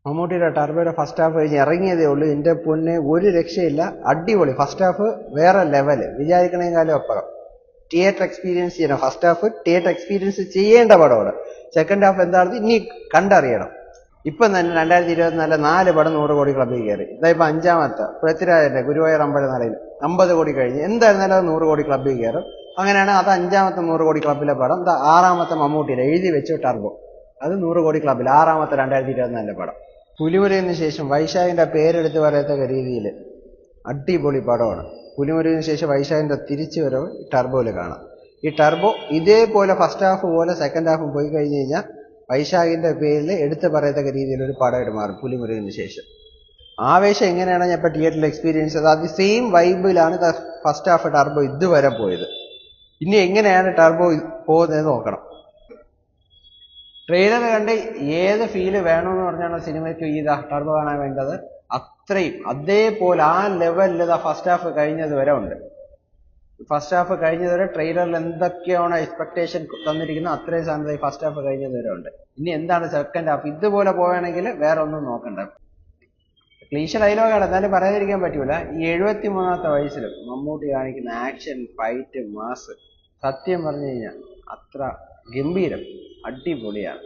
മമ്മൂട്ടിയുടെ ടർബോയുടെ first half കഴിഞ്ഞ് ഇറങ്ങിയതേ ഉള്ളൂ. എൻ്റെ പൊന്നെ ഒരു രക്ഷയില്ല, അടിപൊളി. ഫസ്റ്റ് ഹാഫ് വേറെ ലെവല്, വിചാരിക്കണേക്കാളും അപ്പുറം. തിയേറ്റർ എക്സ്പീരിയൻസ് ചെയ്യണം. ഫസ്റ്റ് ഹാഫ് തിയേറ്റർ എക്സ്പീരിയൻസ് ചെയ്യേണ്ട പടമാണ്. സെക്കൻഡ് ഹാഫ് എന്താണെന്ന് ഇനി കണ്ടറിയണം. ഇപ്പം തന്നെ 2024 4 പടം 100 കോടി ക്ലബ്ബിൽ കയറി. ഇതായിപ്പോൾ 5ാമത്തെ പൃഥ്വിരാജിന്റെ ഗുരുവായൂർ അമ്പലനടയിൽ 50 കോടി കഴിഞ്ഞ്. എന്തായിരുന്നാലും അത് 100 കോടി ക്ലബ്ബിൽ കയറും. അങ്ങനെയാണ് അത് 5ാമത്തെ 100 കോടി ക്ലബ്ബിലെ പടം. 6ാമത്തെ മമ്മൂട്ടിയിലെ എഴുതി വെച്ചു ടർബോ, അത് 100 കോടി ക്ലബ്ബിൽ 6ാമത്തെ 2024 പടം. പുലിമുരുകന് ശേഷം വൈശാഖിന്റെ പേരെടുത്ത് പറയത്തക്ക രീതിയിൽ അടിപൊളി പടമാണ്. പുലിമുരുകന് ശേഷം വൈശാഖിന്റെ തിരിച്ചു വരവ് ടർബോയിൽ കാണാം. ഈ ടർബോ ഇതേപോലെ ഫസ്റ്റ് ഹാഫ് പോലെ സെക്കൻഡ് ഹാഫ് പോയി കഴിഞ്ഞ് കഴിഞ്ഞാൽ വൈശാഖിന്റെ പേരിൽ എടുത്ത് പറയത്തക്ക രീതിയിലൊരു പടമായിട്ട് മാറും പുലിമുരുകന് ശേഷം. ആവേശം എങ്ങനെയാണ് ഞാൻ ഇപ്പോൾ തിയേറ്ററിൽ എക്സ്പീരിയൻസ് ചെയ്തത്, അത് സെയിം വൈബിലാണ് ഫസ്റ്റ് ഹാഫ് ടർബോ ഇതുവരെ പോയത്. ഇനി എങ്ങനെയാണ് ടർബോ പോകുന്നത് നോക്കണം. ട്രെയിലർ കണ്ട് ഏത് ഫീല് വേണമെന്ന് പറഞ്ഞാണ് സിനിമയ്ക്ക് ഈ ടർബോ കാണാൻ വേണ്ടത്. അത്രയും അതേപോലെ ആ ലെവലിൽ ഫസ്റ്റ് ഹാഫ് കഴിഞ്ഞത് വരെ ഉണ്ട്. ഫസ്റ്റ് ഹാഫ് കഴിഞ്ഞതുവരെ ട്രെയിലറിൽ എന്തൊക്കെയാണ് എക്സ്പെക്ടേഷൻ തന്നിരിക്കുന്നത് അത്രയും സാധനത്തിൽ ഫസ്റ്റ് ഹാഫ് കഴിഞ്ഞത് വരെ ഉണ്ട്. ഇനി എന്താണ് സെക്കൻഡ് ഹാഫ്, ഇതുപോലെ പോവുകയാണെങ്കിൽ വേറെ ഒന്നും നോക്കണ്ട. ക്ലീശ ഡയലോഗാണ്, എന്നാലും പറയാതിരിക്കാൻ പറ്റൂല. ഈ 73ാമത്തെ വയസ്സിലും മമ്മൂട്ടി കാണിക്കുന്ന ആക്ഷൻ, ഫൈറ്റ്, മാസ് സത്യം പറഞ്ഞു കഴിഞ്ഞാൽ അത്ര ഗംഭീരം, അടിപൊളിയാണ്.